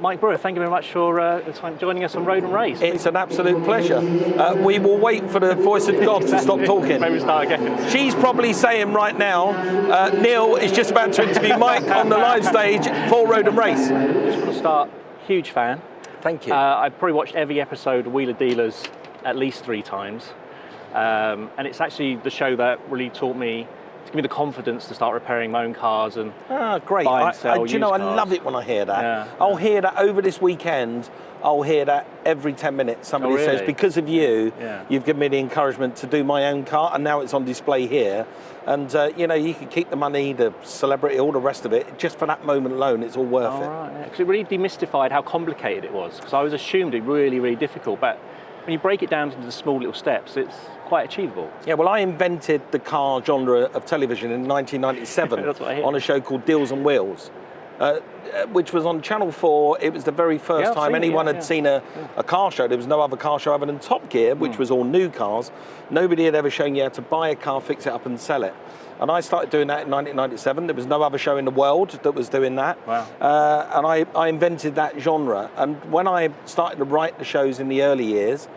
Mike Brewer, thank you very much for joining us on Road and Race. It's an absolute pleasure. We will wait for the voice of God to stop talking. Maybe start again. She's probably saying right now, Neil is just about to interview Mike on the live stage for Road and Race. Just want to start, huge fan. Thank you. I've probably watched every episode of Wheeler Dealers at least 3 times. And it's actually the show that really taught me to give me the confidence to start repairing my own cars and great. buy and sell Do you know, used I cars. love it when I hear that. Yeah. I'll hear that over this weekend. I'll hear that every 10 minutes. Somebody really? says, because of you, you've given me the encouragement to do my own car, and now it's on display here. And, you can keep the money, the celebrity, all the rest of it. Just for that moment alone, it's all worth it. Right, yeah. 'Cause it really demystified how complicated it was, because I was assumed it really, really difficult. But when you break it down into the small little steps, it's quite achievable. Yeah, well, I invented the car genre of television in 1997 That's what I hear. on a show called Deals and Wheels, which was on Channel 4. It was the very first I've time seen it, anyone yeah, had seen a car show. There was no other car show other than Top Gear, which was all new cars. Nobody had ever shown you how to buy a car, fix it up and sell it. And I started doing that in 1997. There was no other show in the world that was doing that. Wow. And I invented that genre. And when I started to write the shows in the early years,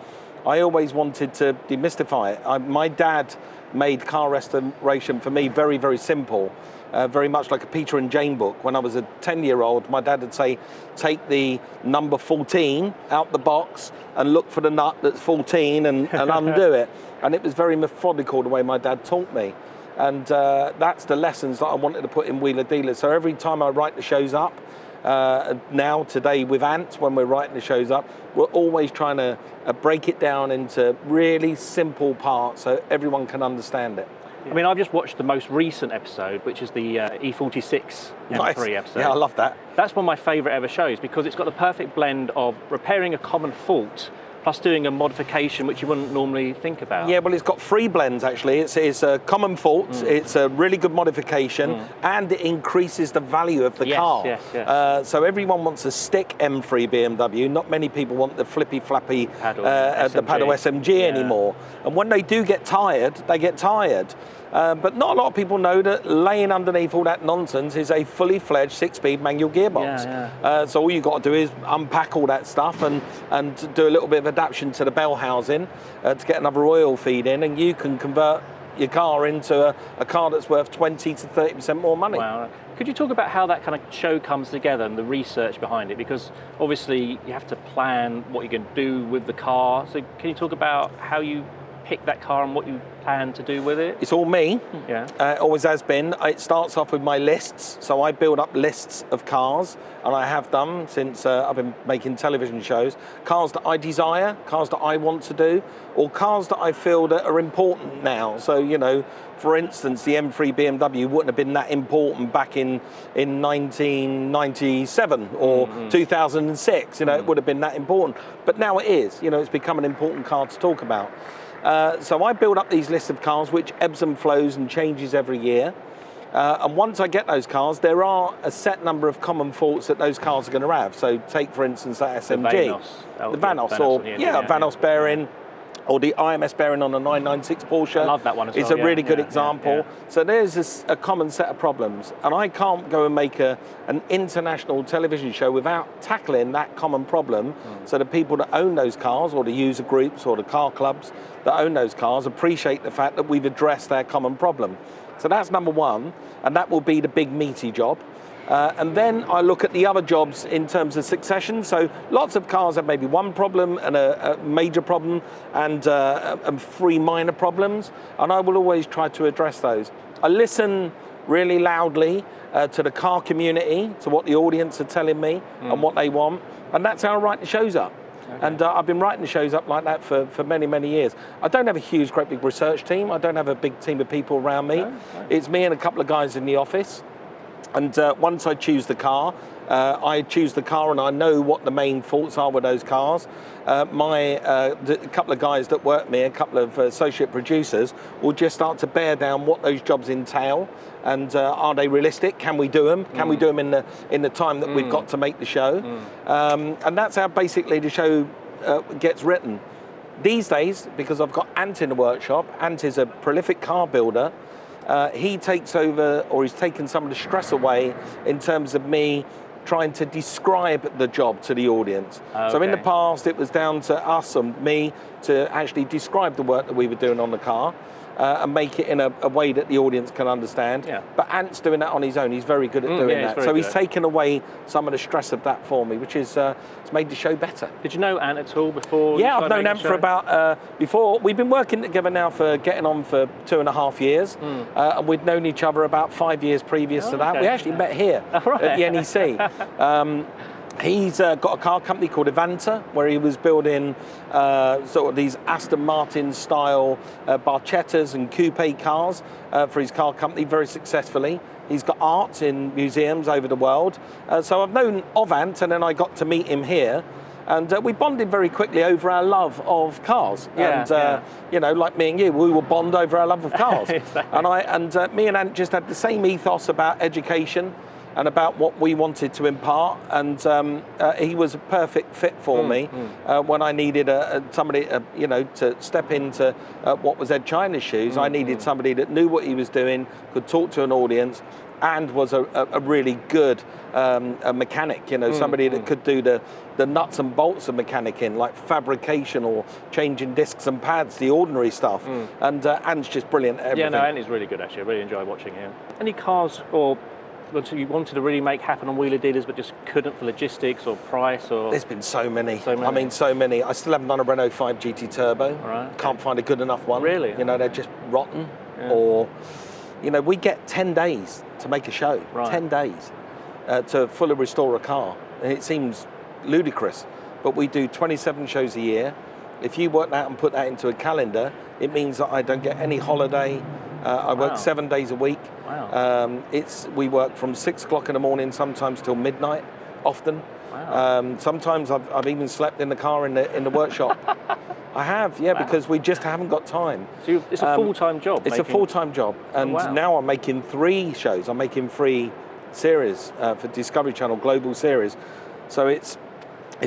I always wanted to demystify it. My dad made car restoration for me very, very simple, very much like a Peter and Jane book. When I was a 10-year-old, my dad would say, take the number 14 out the box and look for the nut that's 14 and undo it. And it was very methodical the way my dad taught me. And that's the lessons that I wanted to put in Wheeler Dealers. So every time I write the shows up, now, today with Ant, when we're writing the shows up, we're always trying to break it down into really simple parts so everyone can understand it. I mean, I've just watched the most recent episode, which is the E46 M3 episode. Yeah, I love that. That's one of my favourite ever shows, because it's got the perfect blend of repairing a common fault plus doing a modification which you wouldn't normally think about. Yeah, well, it's got 3 blends, actually. It's a common fault, it's a really good modification, and it increases the value of the car. Yes. So everyone wants a stick M3 BMW. Not many people want the flippy-flappy paddle SMG anymore. And when they do get tired, they get tired. But not a lot of people know that laying underneath all that nonsense is a fully fledged 6-speed manual gearbox. So all you've got to do is unpack all that stuff and do a little bit of adaptation to the bell housing to get another oil feed in, and you can convert your car into a car that's worth 20 to 30% more money. Wow. Could you talk about how that kind of show comes together and the research behind it? Because obviously you have to plan what you're going to do with the car. So can you talk about how you pick that car and what you plan to do with it? It's all me. Yeah. It always has been. It starts off with my lists. So I build up lists of cars, and I have done since I've been making television shows. Cars that I desire, cars that I want to do, or cars that I feel that are important now. So, for instance, the M3 BMW wouldn't have been that important back in 1997 or 2006. It would have been that important. But now it is. It's become an important car to talk about. So I build up these lists of cars, which ebbs and flows and changes every year. And once I get those cars, there are a set number of common faults that those cars are going to have. So take, for instance, that SMG. The Vanos, Vanos bearing, or the IMS bearing on a 996 Porsche. I love that one as well. It's a really good example. So there's a common set of problems. And I can't go and make an international television show without tackling that common problem. So the people that own those cars, or the user groups, or the car clubs that own those cars, appreciate the fact that we've addressed their common problem. So that's number one, and that will be the big meaty job. And then I look at the other jobs in terms of succession. So lots of cars have maybe one problem and a major problem and 3 minor problems, and I will always try to address those. I listen really loudly to the car community, to what the audience are telling me and what they want, and that's how I write the shows up. Okay. And I've been writing the shows up like that for many, many years. I don't have a great big research team. I don't have a big team of people around me. No. It's me and a couple of guys in the office. And once I choose the car, and I know what the main faults are with those cars. A couple of guys that work me, a couple of associate producers, will just start to bear down what those jobs entail, and are they realistic? Can we do them? Can we do them in the time that we've got to make the show? And that's how basically the show gets written. These days, because I've got Ant in the workshop, Ant is a prolific car builder. He takes over, or he's taken some of the stress away in terms of me trying to describe the job to the audience. So in the past, it was down to us and me to actually describe the work that we were doing on the car. And make it in a way that the audience can understand. Yeah. But Ant's doing that on his own. He's very good at doing that. So he's taken away some of the stress of that for me, which is it's made the show better. Did you know Ant at all before? Yeah, I've known Ant for about before. We've been working together now for getting on for 2.5 years, and we'd known each other about 5 years previous to that. We actually met here at the NEC. He's got a car company called Avanta, where he was building sort of these Aston Martin style Barchettas and coupe cars for his car company very successfully. He's got art in museums over the world. So I've known of Ant, and then I got to meet him here. And we bonded very quickly over our love of cars. You know, like me and you, we will bond over our love of cars. Exactly. And me and Ant just had the same ethos about education and about what we wanted to impart, and he was a perfect fit for me when I needed somebody, you know, to step into what was Ed China's shoes. I needed somebody that knew what he was doing, could talk to an audience, and was a really good a mechanic. You know, somebody that could do the nuts and bolts of mechanicking, like fabrication or changing discs and pads, the ordinary stuff. And Ant's just brilliant at everything. Yeah, no, Ant is really good actually. I really enjoy watching him. Any cars or you wanted to really make happen on wheeler dealers but just couldn't for logistics or price? Or there's been so many. I mean, so many. I still haven't done a Renault 5 GT Turbo. Right. Can't find a good enough one. Really? You know, they're just rotten. Or, you know, we get 10 days to make a show. 10 days to fully restore a car. And it seems ludicrous, but we do 27 shows a year. If you work that and put that into a calendar, it means that I don't get any holiday. I work 7 days a week. Wow. We work from 6 o'clock in the morning, sometimes till midnight, often. Wow. Sometimes I've even slept in the car in the workshop. I have, because we just haven't got time. So it's a full-time job? It's a full-time job. And now I'm making 3 shows. I'm making 3 series for Discovery Channel, global series. So it's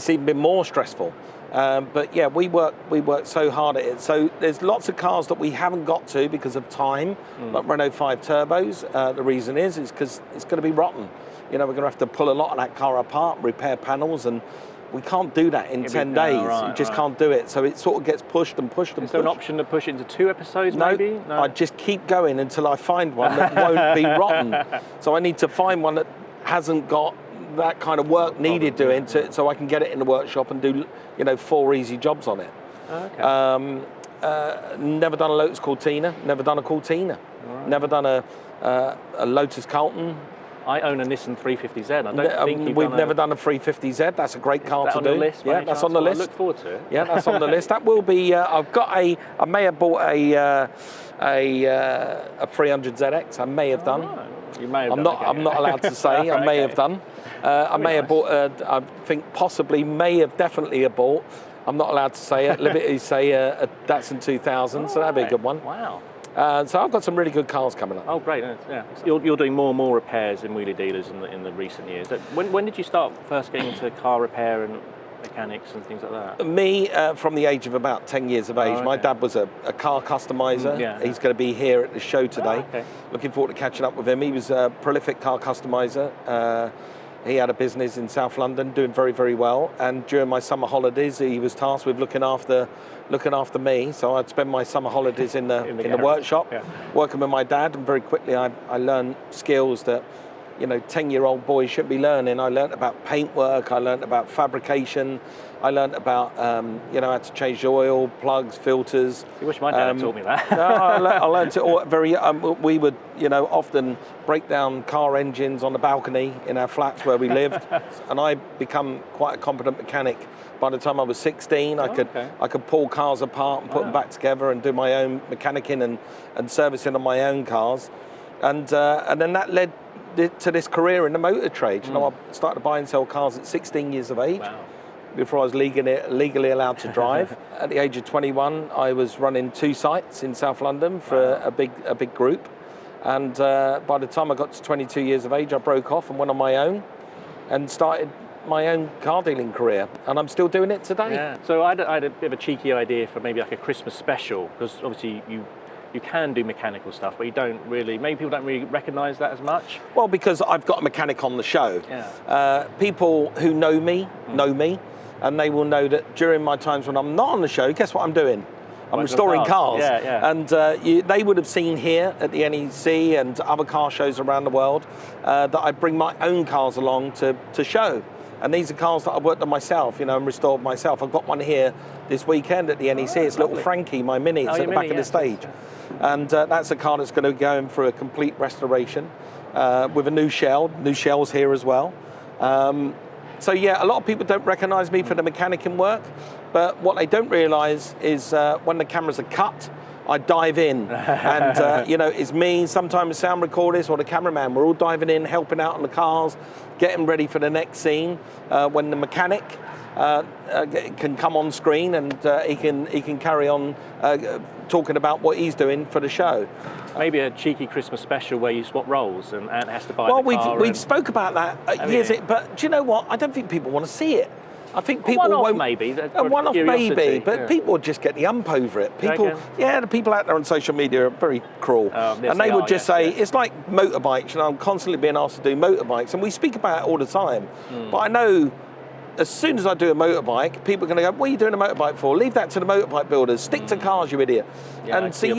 even been more stressful. But yeah, we work so hard at it. So there's lots of cars that we haven't got to because of time, like Renault 5 Turbos. The reason is because it's going to be rotten. You know, we're going to have to pull a lot of that car apart, repair panels, and we can't do that in 10 days. You just can't do it. So it sort of gets pushed and pushed and pushed. Is there an option to push it into 2 episodes maybe? No, I just keep going until I find one that won't be rotten. So I need to find one that hasn't got that kind of work needed doing so I can get it in the workshop and do, you know, 4 easy jobs on it. Never done a Lotus Cortina, never done a Cortina, never done a Lotus Carlton. I own a Nissan 350Z. I don't think we've never done a 350Z. That's a great car to do. On the list, yeah, that's on the list. I look forward to it. Yeah, that's on the list. That will be. I may have bought a 300ZX. I may have done. You may have I'm not allowed to say. I may have done. I may have bought. I think possibly definitely have bought. I'm not allowed to say it. Liberty say a Datsun 2000. So that'd be a good one. Wow. So I've got some really good cars coming up. Oh, great! Yeah, you're doing more and more repairs in wheelie dealers in the recent years. When did you start first getting into car repair and mechanics and things like that? Me, from the age of about 10 years of age. My dad was a car customizer. He's going to be here at the show today. Looking forward to catching up with him. He was a prolific car customizer. He had a business in South London, doing very, very well. And during my summer holidays, he was tasked with looking after me. So I'd spend my summer holidays in the workshop, working with my dad. And very quickly, I learned skills that, you know, 10-year-old boys should be learning. I learned about paintwork. I learned about fabrication. I learned about, you know, how to change the oil, plugs, filters. I wish my dad had taught me that. I learned it all very. We would, you know, often break down car engines on the balcony in our flats where we lived, and I become quite a competent mechanic. By the time I was 16, I could pull cars apart and put them back together and do my own mechanicking and servicing on my own cars, and then that led to this career in the motor trade. You know, I started to buy and sell cars at 16 years of age. Wow. Before I was legally allowed to drive. At the age of 21, I was running 2 sites in South London for a big group. And by the time I got to 22 years of age, I broke off and went on my own and started my own car dealing career. And I'm still doing it today. Yeah. So I had a bit of a cheeky idea for maybe like a Christmas special, because obviously you you can do mechanical stuff, but maybe people don't really recognise that as much. Well, because I've got a mechanic on the show. Yeah. People who know me, and they will know that during my times when I'm not on the show, guess what I'm doing? I'm restoring cars. Yeah, yeah. And they would have seen here at the NEC and other car shows around the world that I bring my own cars along to show. And these are cars that I worked on myself, and restored myself. I've got one here this weekend at the NEC. It's little Frankie, my Mini. It's at the back of the stage. And that's a car that's going to be going through a complete restoration with a new shell. New shell's here as well. So yeah, a lot of people don't recognise me for the mechanicking work, but what they don't realise is when the cameras are cut, I dive in, and it's me, sometimes sound recorders or the cameraman. We're all diving in, helping out on the cars, getting ready for the next scene. When the mechanic can come on screen and he can carry on talking about what he's doing for the show. Maybe a cheeky Christmas special where you swap roles and Ant has to buy the car. Well, we've spoke about that years, but do you know what? I don't think people want to see it. I think people won't. Maybe. One off maybe, but people would just get the ump over it. The people out there on social media are very cruel, and they would just say it's like motorbikes. I'm constantly being asked to do motorbikes, and we speak about it all the time. But I know, as soon as I do a motorbike, people are going to go, "What are you doing a motorbike for? Leave that to the motorbike builders. Stick to cars, you idiot." Yeah, and so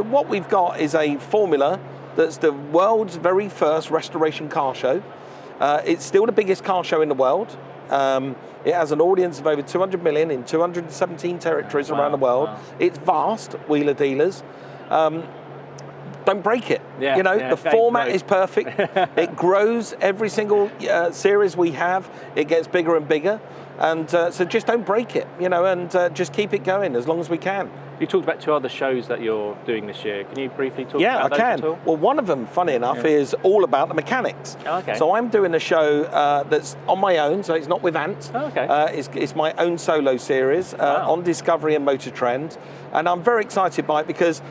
what we've got is a formula that's the world's very first restoration car show. It's still the biggest car show in the world. It has an audience of over 200 million in 217 territories around the world. Wow. It's vast, wheeler dealers. Don't break it. The format is perfect. It grows every single series we have. It gets bigger and bigger. And so just don't break it, and just keep it going as long as we can. You talked about 2 other shows that you're doing this year. Can you briefly talk about those at all? Well, one of them, funny enough, is all about the mechanics. Oh, okay. So I'm doing a show that's on my own, so it's not with Ant. Oh, okay. It's my own solo series on Discovery and Motor Trend. And I'm very excited by it because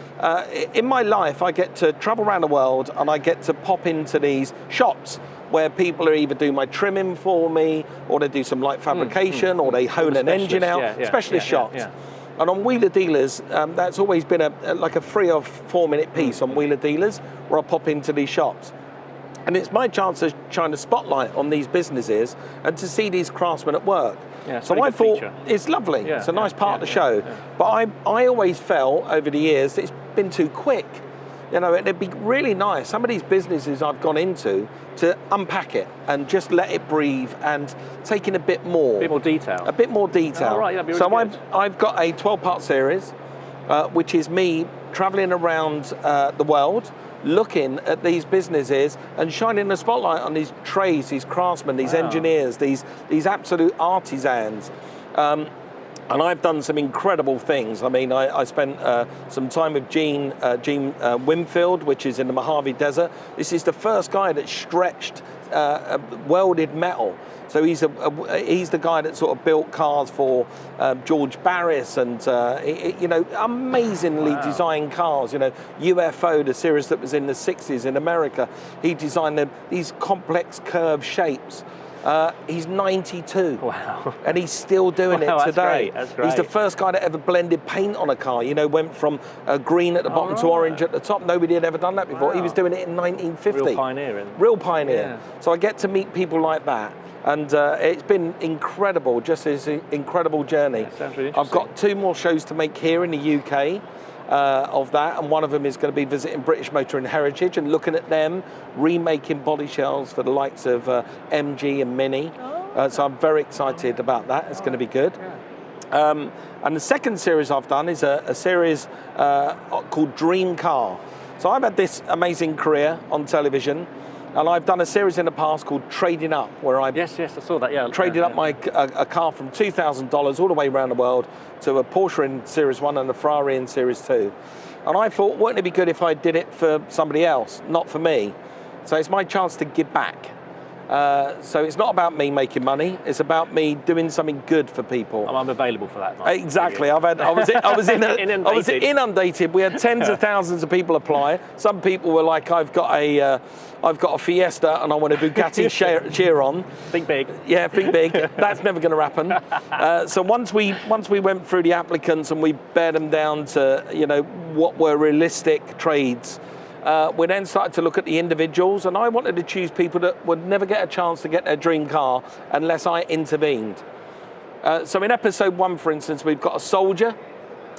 in my life, I get to travel around the world and I get to pop into these shops where people are either do my trimming for me, or they do some light fabrication, or they hone an engine out, specialist shops. Yeah. And on Wheeler Dealers, that's always been like a 3 or 4 minute piece on Wheeler Dealers, where I pop into these shops. And it's my chance to shine a spotlight on these businesses and to see these craftsmen at work. Yeah, so I thought it's lovely. Yeah, it's a nice part of the show. Yeah. But I always felt over the years that it's been too quick. It'd be really nice, some of these businesses I've gone into, to unpack it and just let it breathe and take in a bit more. A bit more detail. A bit more detail. Oh, right, that'd be really good. I've got a 12-part series, which is me traveling around the world, looking at these businesses and shining a spotlight on these trades, these craftsmen, these engineers, these absolute artisans. And I've done some incredible things. I mean, I spent some time with Gene Winfield, which is in the Mojave Desert. This is the first guy that stretched welded metal. So he's the guy that sort of built cars for George Barris and amazingly designed cars. UFO, the series that was in the 60s in America. He designed these complex curved shapes. He's 92. Wow. And he's still doing it today. That's great. He's the first guy that ever blended paint on a car. Went from green at the bottom to orange at the top. Nobody had ever done that before. Wow. He was doing it in 1950. Real pioneer. Yeah. So I get to meet people like that. And it's been incredible, just this incredible journey. Yeah, sounds really interesting. I've got 2 more shows to make here in the UK. Of that, and one of them is going to be visiting British Motor and Heritage and looking at them remaking body shells for the likes of MG and Mini. So I'm very excited about that. It's going to be good. Yeah. And the second series I've done is a series called Dream Car. So I've had this amazing career on television, and I've done a series in the past called Trading Up, where I I saw that. Yeah, traded up a car from $2,000 all the way around the world to a Porsche in Series 1 and a Ferrari in Series 2. And I thought, wouldn't it be good if I did it for somebody else, not for me? So it's my chance to give back. So it's not about me making money. It's about me doing something good for people. I'm available for that, Mike. Exactly. I was inundated. We had tens of thousands of people apply. Some people were like, I've got a Fiesta and I want a Bugatti Chiron. Think big. Yeah, think big. That's never going to happen. So once we went through the applicants and we bared them down to what were realistic trades. We then started to look at the individuals, and I wanted to choose people that would never get a chance to get their dream car unless I intervened. So in episode 1, for instance, we've got a soldier.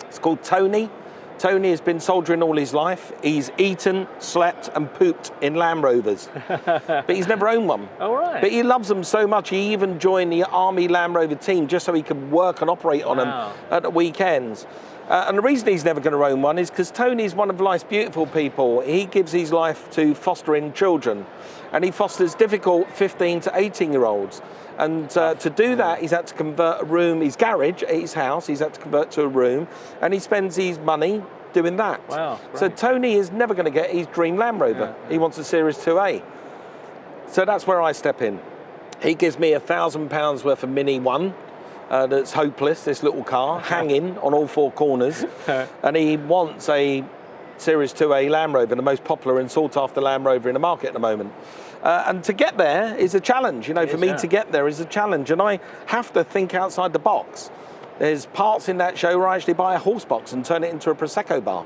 It's called Tony. Tony has been soldiering all his life. He's eaten, slept, and pooped in Land Rovers, but he's never owned one. All right. But he loves them so much, he even joined the Army Land Rover team just so he could work and operate on them at the weekends. And the reason he's never going to own one is because Tony's one of life's beautiful people. He gives his life to fostering children, and he fosters difficult 15 to 18-year-olds. And to do that, he's had to convert a room, his garage at his house, he's had to convert to a room, and he spends his money doing that. Wow. So Tony is never going to get his dream Land Rover. Yeah. He wants a Series 2A. So that's where I step in. He gives me £1,000 worth of Mini 1. That's hopeless, this little car, hanging on all 4 corners. And he wants a Series 2A Land Rover, the most popular and sought after Land Rover in the market at the moment. And to get there is a challenge, for me to get there is a challenge. And I have to think outside the box. There's parts in that show where I actually buy a horse box and turn it into a Prosecco bar.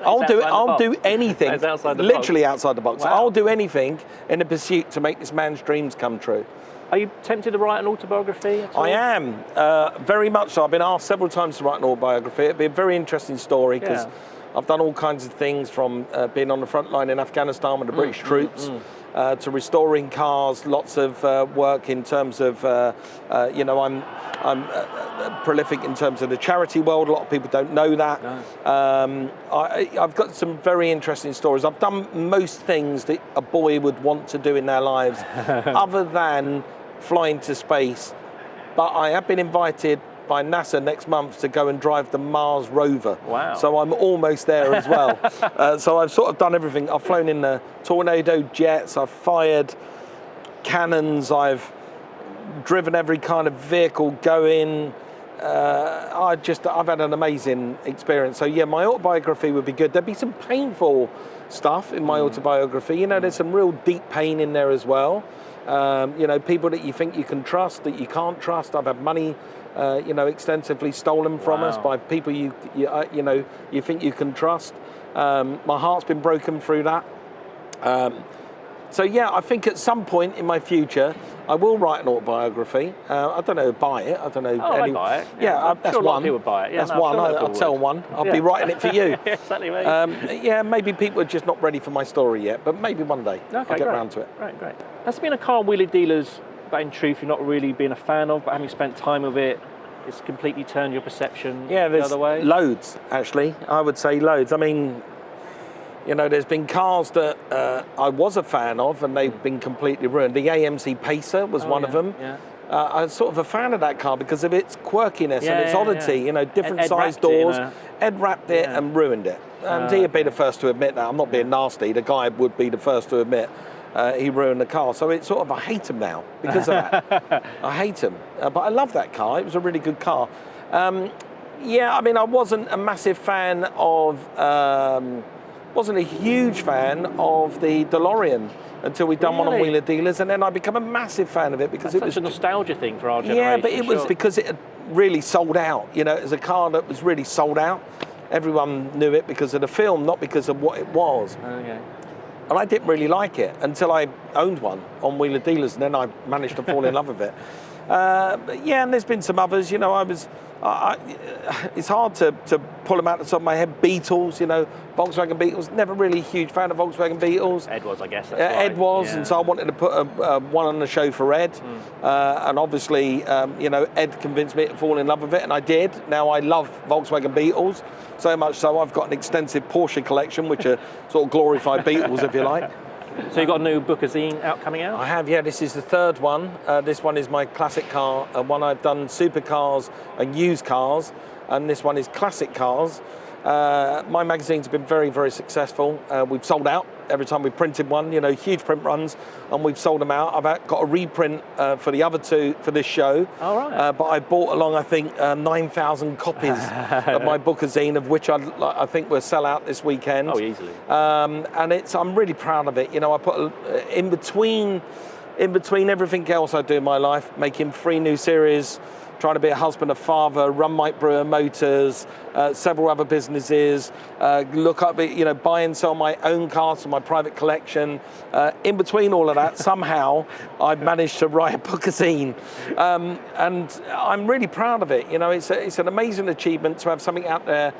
I'll do anything, literally outside the box. Wow. I'll do anything in the pursuit to make this man's dreams come true. Are you tempted to write an autobiography at all? I am, very much so. I've been asked several times to write an autobiography. It'd be a very interesting story because I've done all kinds of things from being on the front line in Afghanistan with the British troops to restoring cars, lots of work in terms of, I'm prolific in terms of the charity world. A lot of people don't know that. No. I've got some very interesting stories. I've done most things that a boy would want to do in their lives other than flying to space. But I have been invited by NASA next month to go and drive the Mars rover. Wow. So I'm almost there as well. So I've sort of done everything. I've flown in the Tornado jets, I've fired cannons, I've driven every kind of vehicle going. I've had an amazing experience. So yeah, my autobiography would be good. There'd be some painful stuff in my autobiography. There's some real deep pain in there as well. People that you think you can trust, that you can't trust. I've had money, extensively stolen from us by people you think you can trust. My heart's been broken through that. So yeah, I think at some point in my future, I will write an autobiography. I don't know, buy it. I don't know. I'd buy it. Yeah, that's sure one. A lot of people would buy it. Yeah, that's one. I'll tell one. I'll be writing it for you. Exactly, mate. Yeah, maybe people are just not ready for my story yet, but maybe one day I'll get around to it. Right, great. That's been a car wheeler dealers that in truth you're not really being a fan of, but having spent time with it, it's completely turned your perception the other way? Loads, actually. I would say loads. I mean, there's been cars that I was a fan of and they've been completely ruined. The AMC Pacer was one of them. Yeah. I was sort of a fan of that car because of its quirkiness and its oddity, different sized doors. Ed wrapped it and ruined it. And he'd be the first to admit that. I'm not being nasty. The guy would be the first to admit he ruined the car. So it's sort of, I hate him now because of that. I hate him. But I love that car. It was a really good car. I wasn't a massive fan of... wasn't a huge fan of the DeLorean until we'd done one on Wheeler Dealers, and then I became a massive fan of it because it was such a nostalgia thing for our generation. Yeah, but it was because it had really sold out. It was a car that was really sold out. Everyone knew it because of the film, not because of what it was. Okay. And I didn't really like it until I owned one on Wheeler Dealers, and then I managed to fall in love with it. And there's been some others. It's hard to pull them out the top of my head. Beetles, Volkswagen Beetles. Never really a huge fan of Volkswagen Beetles. Ed was, I guess. Ed was, and so I wanted to put one on the show for Ed. And obviously, Ed convinced me to fall in love with it, and I did. Now I love Volkswagen Beetles, so much so I've got an extensive Porsche collection, which are sort of glorified Beetles, if you like. So you've got a new book of zine coming out? I have, yeah. This is the third one. This one is my classic car. One I've done supercars and used cars, and this one is classic cars. My magazine's been very, very successful. We've sold out every time we printed one, huge print runs, and we've sold them out. I've got a reprint for the other two for this show. All right. But I bought along, I think, 9,000 copies of my bookazine, of which I think will sell out this weekend. Oh, easily. And I'm really proud of it. I put in between everything else I do in my life, making 3 new series, trying to be a husband, a father, run Mike Brewer Motors, several other businesses, look up, buy and sell my own cars from my private collection. In between all of that, somehow I've managed to write a bookazine, and I'm really proud of it. It's an amazing achievement to have something out there.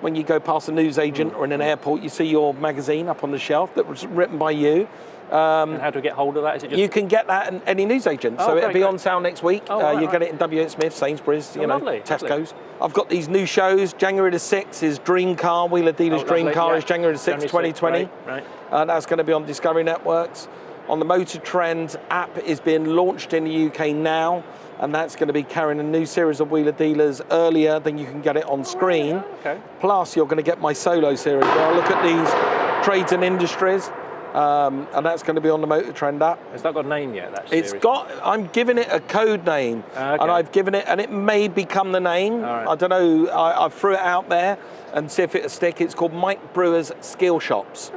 When you go past a newsagent or in an airport, you see your magazine up on the shelf that was written by you. And how do we get hold of that? Is it just... You can get that in any newsagent. So it'll be on sale next week. You get it in W.H. Smith, Sainsbury's, lovely, Tesco's. lovely. I've got these new shows. January the 6th is Dream Car, Wheeler Dealer's Dream Car is January the 6th, 2020. Right. That's going to be on Discovery Networks. On the Motor Trend app is being launched in the UK now, and that's going to be carrying a new series of Wheeler Dealers earlier than you can get it on screen. Okay. Plus, you're going to get my solo series where I look at these trades and industries. And that's going to be on the Motor Trend app. Has that got a name yet, that series? I'm giving it a code name, and I've given it, and it may become the name. Right. I don't know, I threw it out there and see if it'll stick. It's called Mike Brewer's Skill Shops.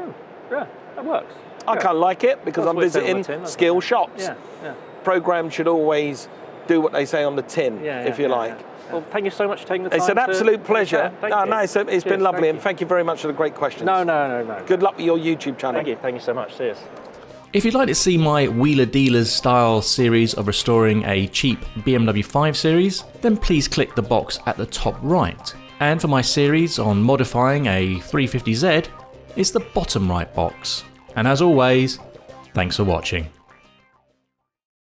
Yeah, that works. I kind of like it because I'm visiting skill shops. Yeah. Programs should always do what they say on the tin, if you like. Well, thank you so much for taking the time. It's an absolute pleasure. It's been lovely, Cheers, and thank you very much for the great questions. No. Good luck with your YouTube channel. Thank you so much. Cheers. If you'd like to see my Wheeler Dealers style series of restoring a cheap BMW 5 Series, then please click the box at the top right. And for my series on modifying a 350Z, it's the bottom right box. And as always, thanks for watching.